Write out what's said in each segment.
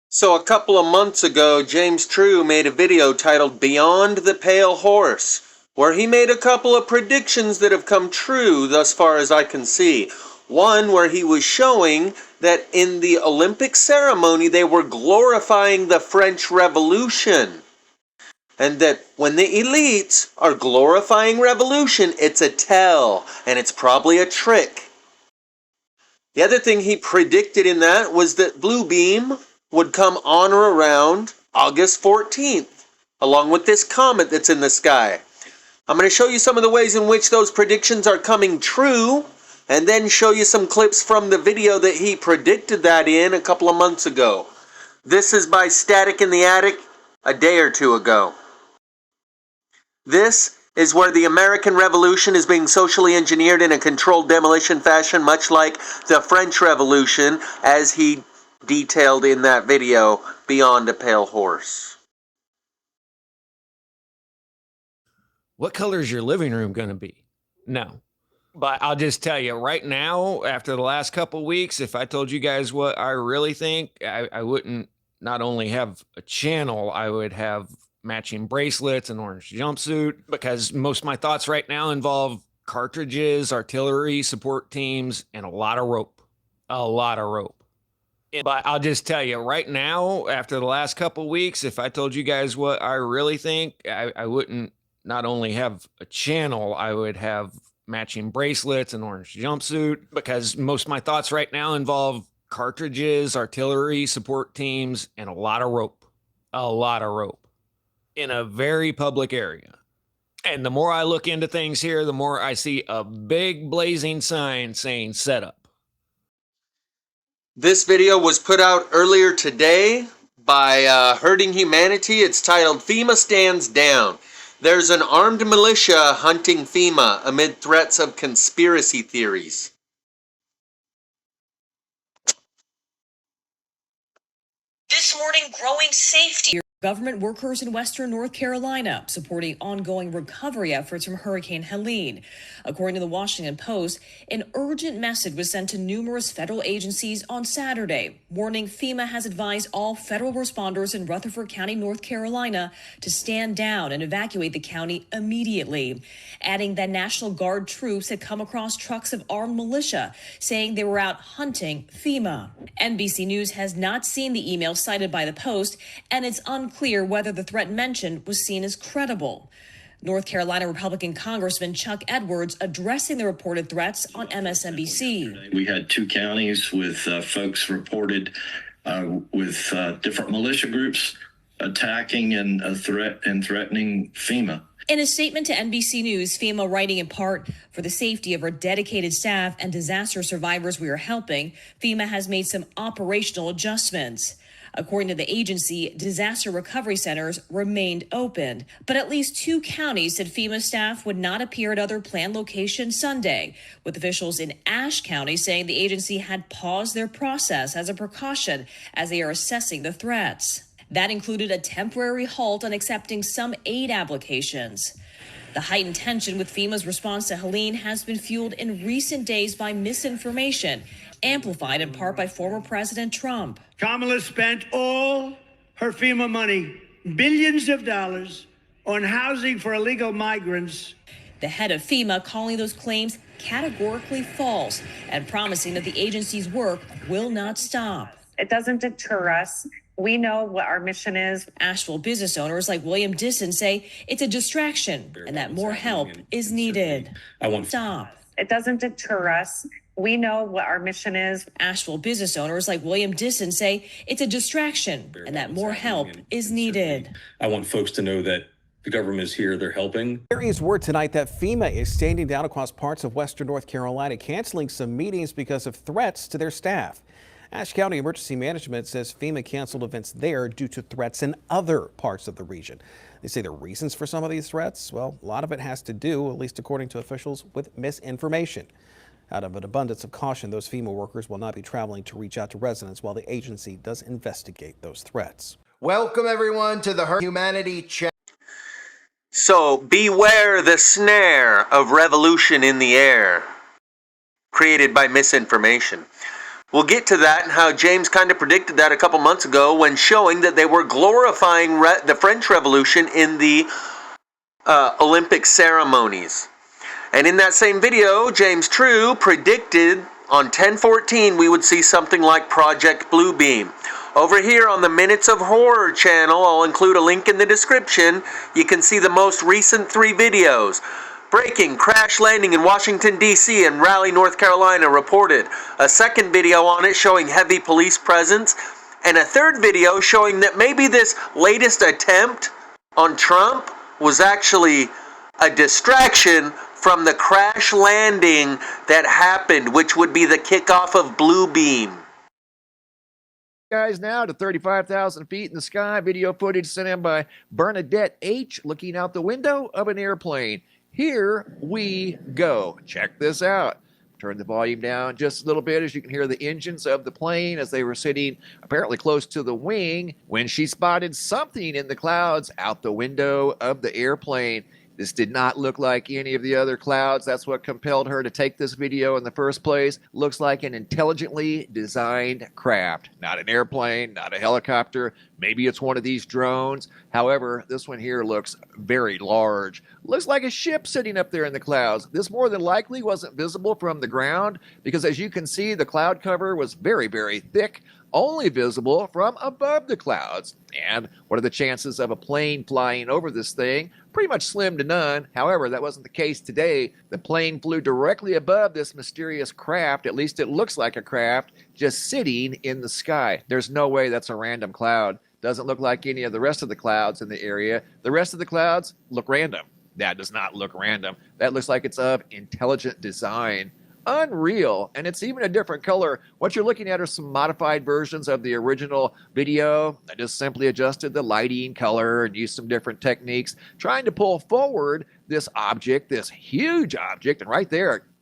So a couple of months ago, James True made a video titled Beyond the Pale Horse, where he made a couple of predictions that have come true thus far as I can see. One where he was showing that in the Olympic ceremony they were glorifying the French Revolution. And that when the elites are glorifying revolution, it's a tell, and it's probably a trick. The other thing he predicted in that was that Blue Beam would come on or around August 14th, along with this comet that's in the sky. I'm going to show you some of the ways in which those predictions are coming true, and then show you some clips from the video that he predicted that in a couple of months ago. This is by Static in the Attic a day or two ago. This is where the American Revolution is being socially engineered in a controlled demolition fashion, much like the French Revolution, as he detailed in that video, Beyond a Pale Horse. What color is your living room going to be? No. But I'll just tell you right now, after the last couple of weeks, if I told you guys what I really think, I wouldn't not only have a channel, I would have matching bracelets and orange jumpsuit, because most of my thoughts right now involve cartridges, artillery, support teams, and a lot of rope. A lot of rope. But I'll just tell you right now, after the last couple of weeks, if I told you guys what I really think, I wouldn't not only have a channel, I would have matching bracelets and orange jumpsuit, because most of my thoughts right now involve cartridges, artillery, support teams, and a lot of rope. A lot of rope. In a very public area. And the more I look into things here, the more I see a big blazing sign saying setup. This video was put out earlier today by Hurting Humanity. It's titled FEMA Stands Down. There's an armed militia hunting FEMA amid threats of conspiracy theories. This morning, growing safety. Government workers in Western North Carolina supporting ongoing recovery efforts from Hurricane Helene. According to the Washington Post, an urgent message was sent to numerous federal agencies on Saturday, warning FEMA has advised all federal responders in Rutherford County, North Carolina, to stand down and evacuate the county immediately, adding that National Guard troops had come across trucks of armed militia, saying they were out hunting FEMA. NBC News has not seen the email cited by the Post, and it's unclear whether the threat mentioned was seen as credible. North Carolina Republican Congressman Chuck Edwards addressing the reported threats on MSNBC. We had two counties with folks reported with different militia groups attacking and threatening FEMA. In a statement to NBC News, FEMA writing in part, for the safety of our dedicated staff and disaster survivors we are helping, FEMA has made some operational adjustments. According to the agency, disaster recovery centers remained open, but at least two counties said FEMA staff would not appear at other planned locations Sunday, with officials in Ashe County saying the agency had paused their process as a precaution as they are assessing the threats. That included a temporary halt on accepting some aid applications. The heightened tension with FEMA's response to Helene has been fueled in recent days by misinformation, amplified in part by former President Trump. Kamala spent all her FEMA money, billions of dollars, on housing for illegal migrants. The head of FEMA calling those claims categorically false and promising that the agency's work will not stop. It doesn't deter us. We know what our mission is. Asheville business owners like William Disson say it's a distraction and that more help is needed. Stop. It doesn't deter us. We know what our mission is. Asheville business owners like William Disson say it's a distraction and that more help is needed. I want folks to know that the government is here, they're helping. There is word tonight that FEMA is standing down across parts of Western North Carolina, canceling some meetings because of threats to their staff. Ashe County Emergency Management says FEMA canceled events there due to threats in other parts of the region. They say the reasons for some of these threats, well, a lot of it has to do, at least according to officials, with misinformation. Out of an abundance of caution, those FEMA workers will not be traveling to reach out to residents while the agency does investigate those threats. Welcome everyone to the Humanity channel. So beware the snare of revolution in the air, created by misinformation. We'll get to that and how James kind of predicted that a couple months ago when showing that they were glorifying the French Revolution in the Olympic ceremonies. And in that same video, James True predicted on 10/14 we would see something like Project Bluebeam. Over here on the Minutes of Horror channel, I'll include a link in the description. You can see the most recent 3 videos. Breaking, crash landing in Washington, D.C. and Raleigh, North Carolina reported. A second video on it showing heavy police presence. And a third video showing that maybe this latest attempt on Trump was actually a distraction from the crash landing that happened, which would be the kickoff of Bluebeam. Guys, now to 35,000 feet in the sky. Video footage sent in by Bernadette H. looking out the window of an airplane. Here we go. Check this out. Turn the volume down just a little bit as you can hear the engines of the plane as they were sitting apparently close to the wing when she spotted something in the clouds out the window of the airplane. This did not look like any of the other clouds. That's what compelled her to take this video in the first place. Looks like an intelligently designed craft. Not an airplane, not a helicopter. Maybe it's one of these drones. However, this one here looks very large. Looks like a ship sitting up there in the clouds. This more than likely wasn't visible from the ground because as you can see, the cloud cover was very, very thick, only visible from above the clouds. And what are the chances of a plane flying over this thing? Pretty much slim to none. However, that wasn't the case today. The plane flew directly above this mysterious craft, at least it looks like a craft, just sitting in the sky. There's no way that's a random cloud. Doesn't look like any of the rest of the clouds in the area. The rest of the clouds look random. That does not look random. That looks like it's of intelligent design. Unreal, and it's even a different color. What you're looking at are some modified versions of the original video. I just simply adjusted the lighting, color, and used some different techniques, trying to pull forward this object, this huge object, and right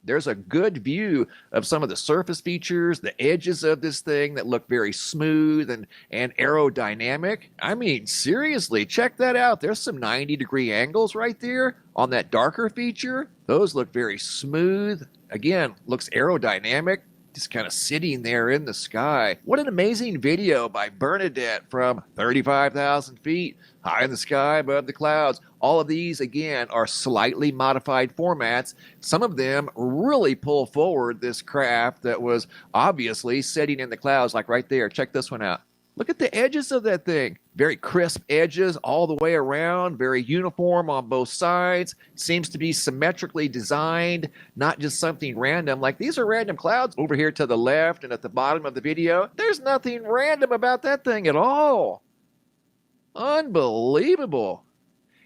there's a good view of some of the surface features, the edges of this thing that look very smooth and aerodynamic. I mean, seriously, check that out. There's some 90-degree angles right there on that darker feature. Those look very smooth. Again, looks aerodynamic, just kind of sitting there in the sky. What an amazing video by Bernadette from 35,000 feet high in the sky above the clouds. All of these, again, are slightly modified formats. Some of them really pull forward this craft that was obviously sitting in the clouds, like right there. Check this one out. Look at the edges of that thing. Very crisp edges all the way around, very uniform on both sides. Seems to be symmetrically designed, not just something random. Like these are random clouds over here to the left and at the bottom of the video. There's nothing random about that thing at all. Unbelievable.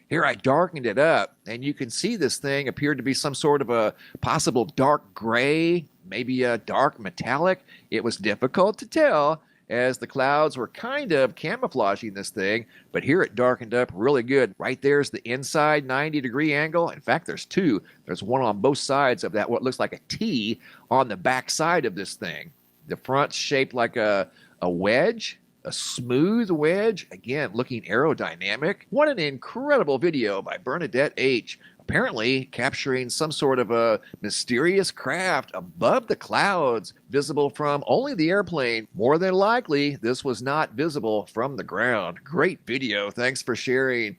Here I darkened it up, and you can see this thing appeared to be some sort of a possible dark gray, maybe a dark metallic. It was difficult to tell, as the clouds were kind of camouflaging this thing, but here it darkened up really good. Right there's the inside 90-degree angle. In fact, there's two. There's one on both sides of that, what looks like a T on the back side of this thing. The front's shaped like a wedge, a smooth wedge. Again, looking aerodynamic. What an incredible video by Bernadette H. Apparently capturing some sort of a mysterious craft above the clouds, visible from only the airplane. More than likely, this was not visible from the ground. Great video. Thanks for sharing.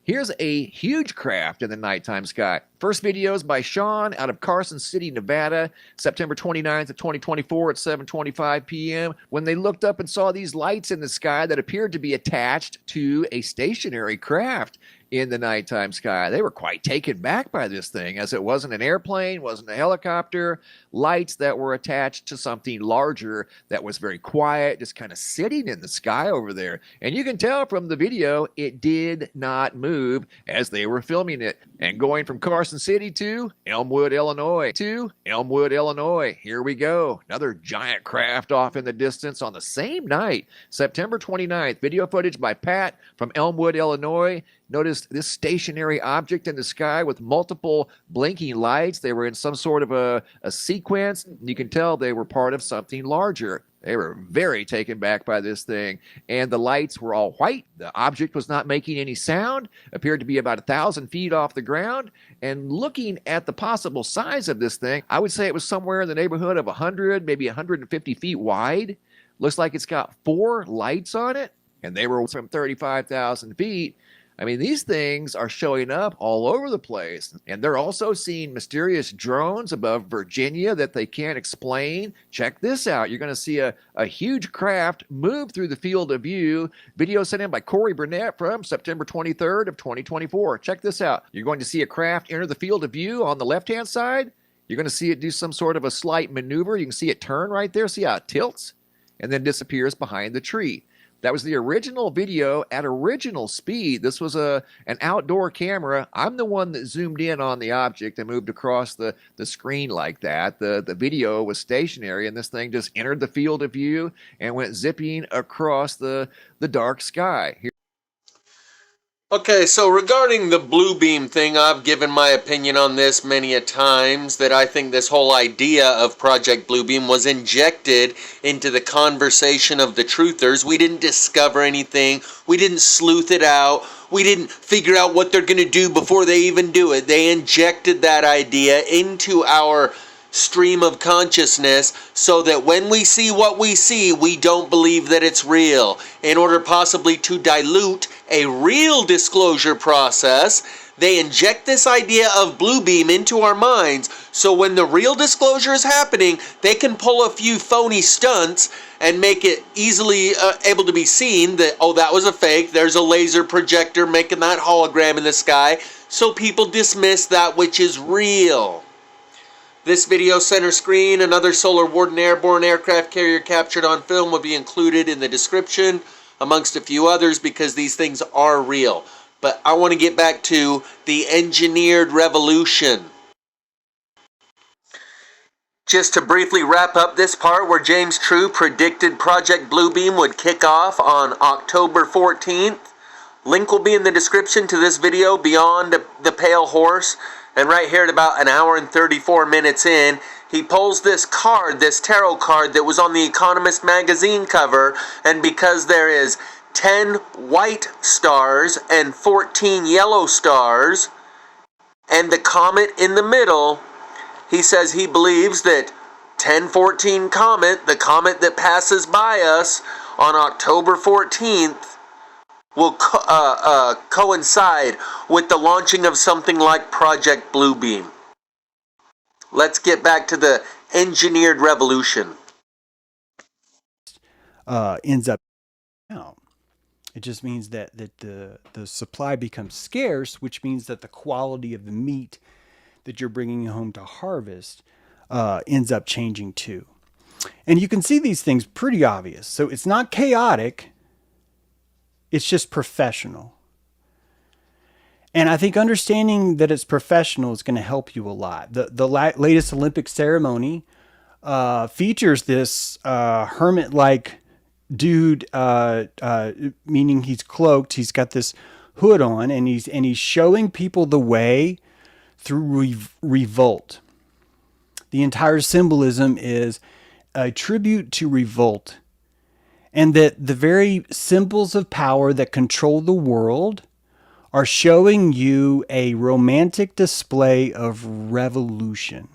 Here's a huge craft in the nighttime sky. First video is by Sean out of Carson City, Nevada, September 29th of 2024 at 7:25 p.m. when they looked up and saw these lights in the sky that appeared to be attached to a stationary craft in the nighttime sky. They were quite taken back by this thing, as it wasn't an airplane, wasn't a helicopter. Lights that were attached to something larger that was very quiet, just kind of sitting in the sky over there. And you can tell from the video, it did not move as they were filming it. And going from Carson City to Elmwood, Illinois. Here we go. Another giant craft off in the distance on the same night, September 29th. Video footage by Pat from Elmwood, Illinois. Notice this stationary object in the sky with multiple blinking lights. They were in some sort of a sequence. You can tell they were part of something larger. They were very taken back by this thing. And the lights were all white. The object was not making any sound, appeared to be about 1,000 feet off the ground. And looking at the possible size of this thing, I would say it was somewhere in the neighborhood of 100, maybe 150 feet wide. Looks like it's got 4 lights on it, and they were from 35,000 feet. I mean, these things are showing up all over the place, and they're also seeing mysterious drones above Virginia that they can't explain. Check this out. You're going to see a huge craft move through the field of view. Video sent in by Corey Burnett from September 23rd of 2024. Check this out. You're going to see a craft enter the field of view on the left-hand side. You're going to see it do some sort of a slight maneuver. You can see it turn right there. See how it tilts and then disappears behind the tree. That was the original video at original speed. This was an outdoor camera. I'm the one that zoomed in on the object and moved across the screen like that. The video was stationary, and this thing just entered the field of view and went zipping across the dark sky. Okay, so regarding the blue beam thing, I've given my opinion on this many a times, that I think this whole idea of Project Bluebeam was injected into the conversation of the truthers. We didn't discover anything. We didn't sleuth it out. We didn't figure out what they're going to do before they even do it. They injected that idea into our stream of consciousness so that when we see what we see, we don't believe that it's real. In order possibly to dilute a real disclosure process, they inject this idea of blue beam into our minds, so when the real disclosure is happening, they can pull a few phony stunts and make it easily able to be seen that, oh, that was a fake, there's a laser projector making that hologram in the sky, so people dismiss that which is real. This video center screen, another solar Warden Airborne aircraft carrier captured on film, will be included in the description, amongst a few others, because these things are real. But I want to get back to the engineered revolution. Just to briefly wrap up this part where James True predicted Project Bluebeam would kick off on October 14th. Link will be in the description to this video, Beyond the Pale Horse. And right here at about an hour and 34 minutes in, he pulls this card, this tarot card that was on the Economist magazine cover, and because there is 10 white stars and 14 yellow stars, and the comet in the middle, he says he believes that 1014 comet, the comet that passes by us on October 14th, will coincide with the launching of something like Project Bluebeam. Let's get back to the engineered revolution. Ends up out. It just means that the supply becomes scarce, which means that the quality of the meat that you're bringing home to harvest ends up changing too. And you can see these things pretty obvious. So it's not chaotic. It's just professional. And I think understanding that it's professional is going to help you a lot. The latest Olympic ceremony features this hermit-like dude, meaning he's cloaked. He's got this hood on, and he's showing people the way through revolt. The entire symbolism is a tribute to revolt. And that the very symbols of power that control the world are showing you a romantic display of revolution.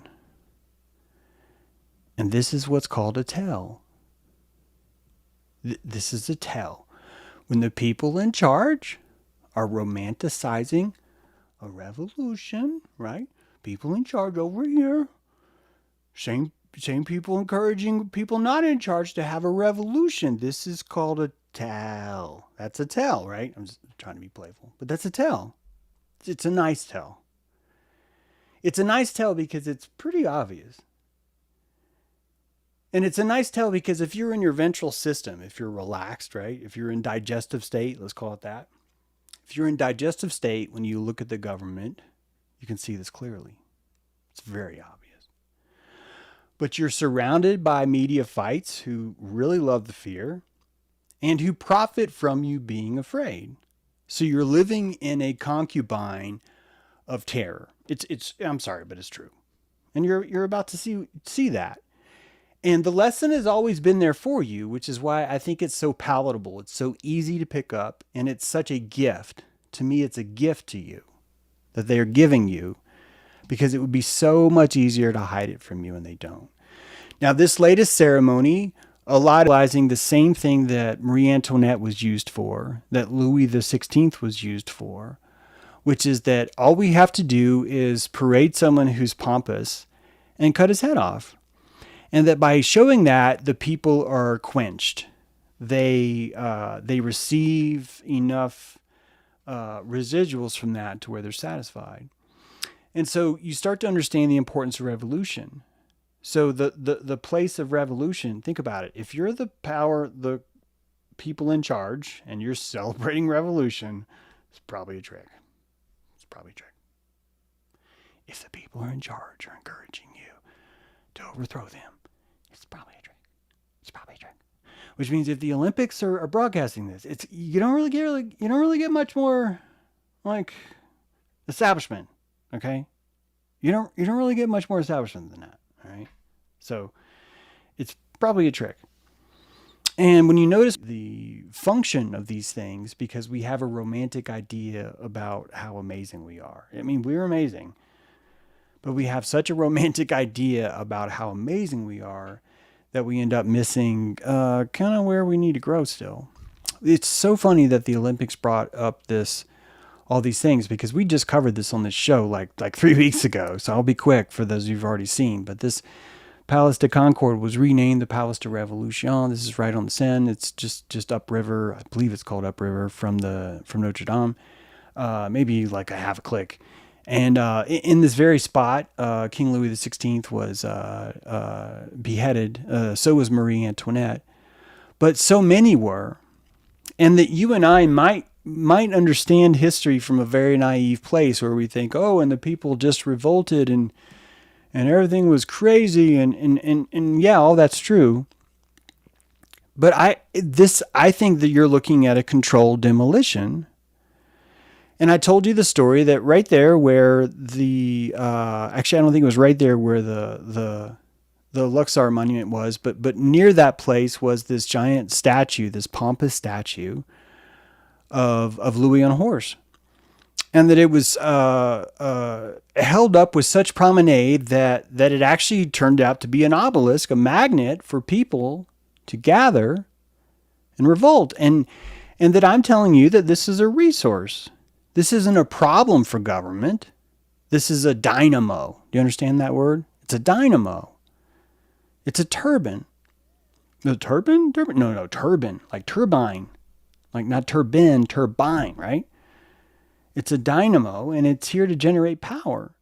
And this is what's called a tell. This is a tell. When the people in charge are romanticizing a revolution, right? People in charge over here. Same people encouraging people not in charge to have a revolution. This is called a tell. That's a tell, right? I'm just trying to be playful, but that's a tell. It's a nice tell. It's a nice tell because it's pretty obvious. And it's a nice tell because if you're in your ventral system, if you're relaxed, right? If you're in digestive state, let's call it that. If you're in digestive state, when you look at the government, you can see this clearly. It's very obvious. But you're surrounded by media fights who really love the fear and who profit from you being afraid. So you're living in a concubine of terror. I'm sorry, but it's true. And you're about to see that. And the lesson has always been there for you, which is why I think it's so palatable. It's so easy to pick up, and it's such a gift. To me, it's a gift to you that they are giving you, because it would be so much easier to hide it from you, and they don't. Now, this latest ceremony, a lot utilizing the same thing that Marie Antoinette was used for, that Louis XVI was used for, which is that all we have to do is parade someone who's pompous and cut his head off. And that by showing that, the people are quenched. They receive enough residuals from that to where they're satisfied. And so you start to understand the importance of revolution. So the place of revolution, think about it. If you're the people in charge, and you're celebrating revolution, it's probably a trick. It's probably a trick. If the people are in charge are encouraging you to overthrow them, it's probably a trick. It's probably a trick. Which means if the Olympics are broadcasting this, you don't really get much more like establishment. Okay, you don't really get much more establishment than that. All right, so it's probably a trick. And when you notice the function of these things, because we have a romantic idea about how amazing we are. I mean, we're amazing, but we have such a romantic idea about how amazing we are that we end up missing kind of where we need to grow still. It's so funny that the Olympics brought up all these things, because we just covered this on this show like 3 weeks ago. So I'll be quick for those you've already seen. But this Palace de Concorde was renamed the Palace de Revolution. This is right on the Seine. It's just upriver. I believe it's called upriver from Notre Dame. Maybe like a half a click. And in this very spot, King Louis XVI was beheaded. So was Marie Antoinette. But so many were. And that you and I might understand history from a very naive place, where we think, oh, and the people just revolted and everything was crazy. And yeah, all that's true. But I think that you're looking at a controlled demolition. And I told you the story that right there where actually, I don't think it was right there where the Luxor monument was, but near that place was this giant statue, this pompous statue of Louis on a horse. And that it was held up with such promenade that it actually turned out to be an obelisk, a magnet for people to gather and revolt. And that I'm telling you that this is a resource. This isn't a problem for government. This is a dynamo. Do you understand that word? It's a dynamo. It's a turbine. The turbine? No, turbine. Like turbine. Like not turbine, turbine, right? It's a dynamo, and it's here to generate power.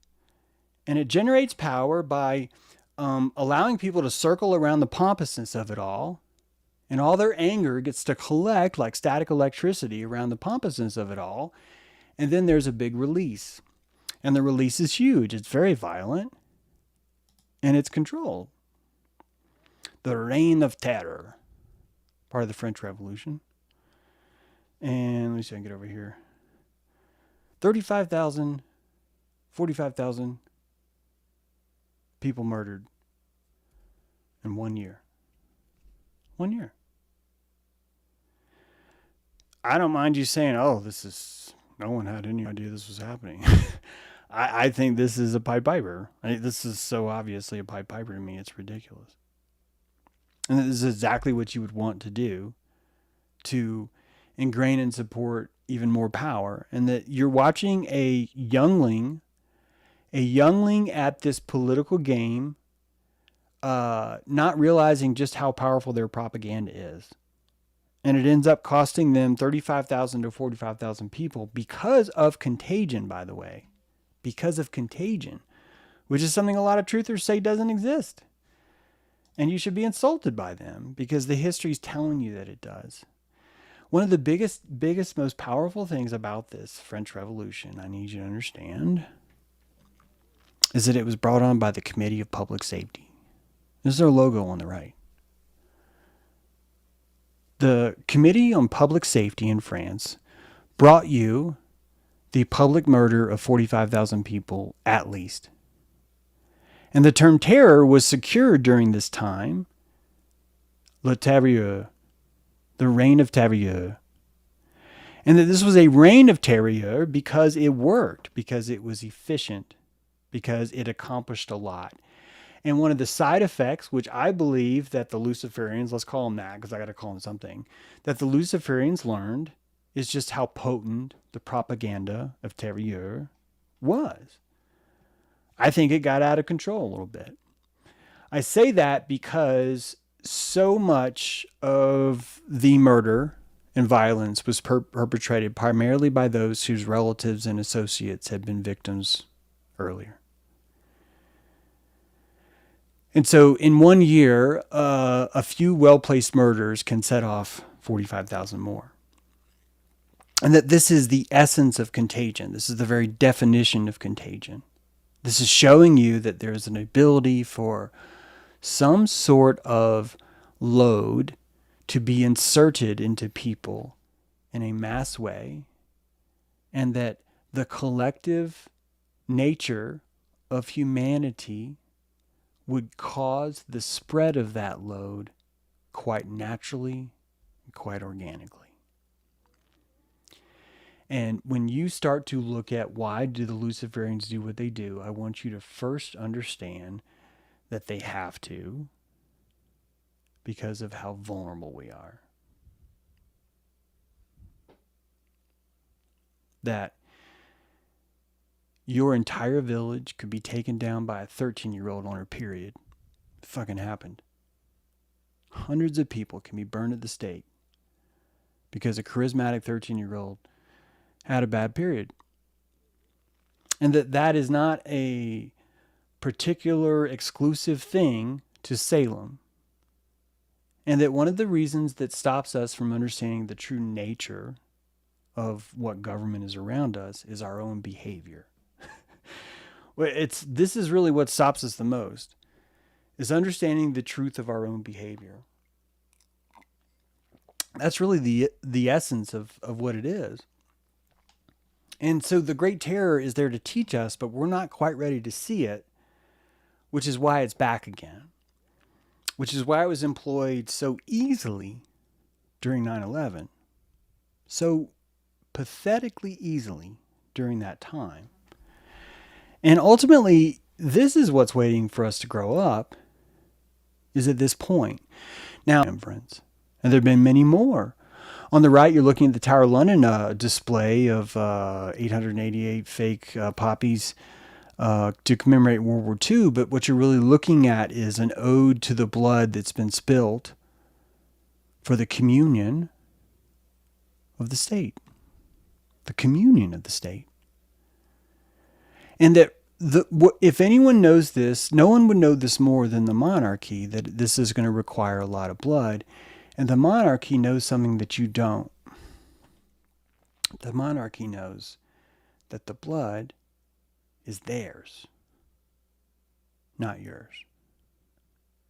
And it generates power by allowing people to circle around the pompousness of it all. And all their anger gets to collect like static electricity around the pompousness of it all. And then there's a big release. And the release is huge. It's very violent. And it's controlled. The Reign of Terror. Part of the French Revolution. And let me see if I can get over here. 35,000, 45,000 people murdered in 1 year. 1 year. I don't mind you saying, oh, no one had any idea this was happening. I think this is a Pied Piper. This is so obviously a Pied Piper to me. It's ridiculous. And this is exactly what you would want to do to ingrain and support even more power. And that you're watching a youngling at this political game, not realizing just how powerful their propaganda is. And it ends up costing them 35,000 to 45,000 people because of contagion, by the way. Because of contagion, which is something a lot of truthers say doesn't exist. And you should be insulted by them because the history is telling you that it does. One of the biggest, most powerful things about this French Revolution, I need you to understand, is that it was brought on by the Committee of Public Safety. This is their logo on the right. The Committee on Public Safety in France brought you the public murder of 45,000 people at least. And the term terror was secured during this time. Le Terreur, the reign of terror. And that this was a reign of terror because it worked, because it was efficient, because it accomplished a lot. And one of the side effects, which I believe that the Luciferians, let's call them that because I got to call them something, that the Luciferians learned is just how potent the propaganda of terror was. I think it got out of control a little bit. I say that because so much of the murder and violence was perpetrated primarily by those whose relatives and associates had been victims earlier. And so in 1 year, a few well-placed murders can set off 45,000 more. And that this is the essence of contagion. This is the very definition of contagion. This is showing you that there's an ability for some sort of load to be inserted into people in a mass way, and that the collective nature of humanity would cause the spread of that load quite naturally and quite organically. And when you start to look at why do the Luciferians do what they do, I want you to first understand that they have to because of how vulnerable we are. That your entire village could be taken down by a 13-year-old on her period. It fucking happened. Hundreds of people can be burned at the stake because a charismatic 13-year-old had a bad period. And that is not a particular exclusive thing to Salem. And that one of the reasons that stops us from understanding the true nature of what government is around us is our own behavior. This is really what stops us the most, is understanding the truth of our own behavior. That's really the essence of what it is. And so the Great Terror is there to teach us, but we're not quite ready to see it, which is why it's back again. Which is why it was employed so easily during 9/11. So pathetically easily during that time. And ultimately, this is what's waiting for us to grow up, is at this point. Now, friends, and there have been many more. On the right, you're looking at the Tower of London display of 888 fake poppies to commemorate World War II. But what you're really looking at is an ode to the blood that's been spilled for the communion of the state. The communion of the state. And that if anyone knows this, no one would know this more than the monarchy, that this is going to require a lot of blood. And the monarchy knows something that you don't. The monarchy knows that the blood is theirs, not yours.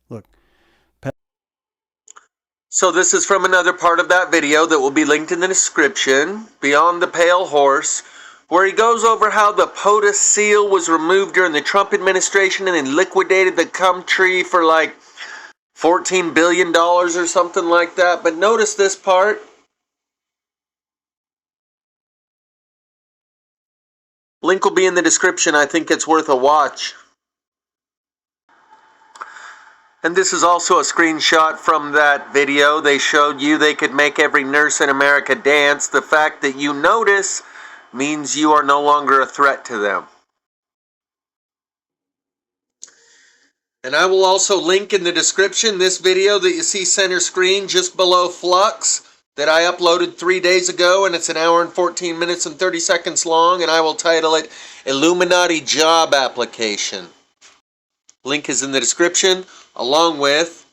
Look. So this is from another part of that video that will be linked in the description, Beyond the Pale Horse, where he goes over how the POTUS seal was removed during the Trump administration and then liquidated the cum tree for like $14 billion or something like that. But notice this part. Link will be in the description. I think it's worth a watch. And this is also a screenshot from that video. They showed you they could make every nurse in America dance. The fact that you notice means you are no longer a threat to them. And I will also link in the description this video that you see center screen just below Flux that I uploaded 3 days ago, and it's 1 hour and 14 minutes and 30 seconds long, and I will title it Illuminati Job Application. Link is in the description, along with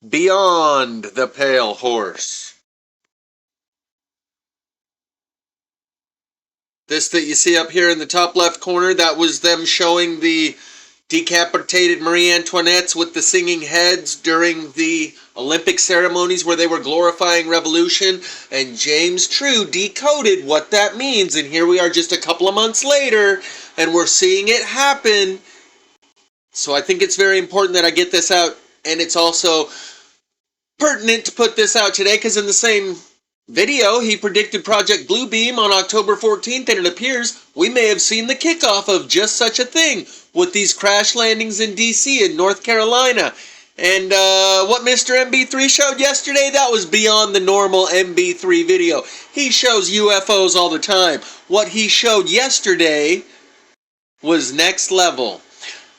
Beyond the Pale Horse. This that you see up here in the top left corner, that was them showing the decapitated Marie Antoinettes with the singing heads during the Olympic ceremonies where they were glorifying revolution. And James True decoded what that means. And here we are just a couple of months later, and we're seeing it happen So I think it's very important that I get this out, and it's also pertinent to put this out today because in the same video, he predicted Project Bluebeam on October 14th, and it appears we may have seen the kickoff of just such a thing with these crash landings in D.C. and North Carolina. And what Mr. MB3 showed yesterday, that was beyond the normal MB3 video. He shows UFOs all the time. What he showed yesterday was next level.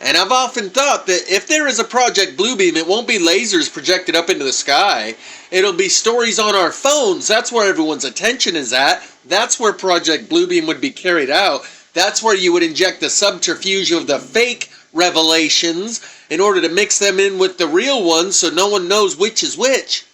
And I've often thought that if there is a Project Bluebeam, it won't be lasers projected up into the sky. It'll be stories on our phones. That's where everyone's attention is at. That's where Project Bluebeam would be carried out. That's where you would inject the subterfuge of the fake revelations in order to mix them in with the real ones so no one knows which is which.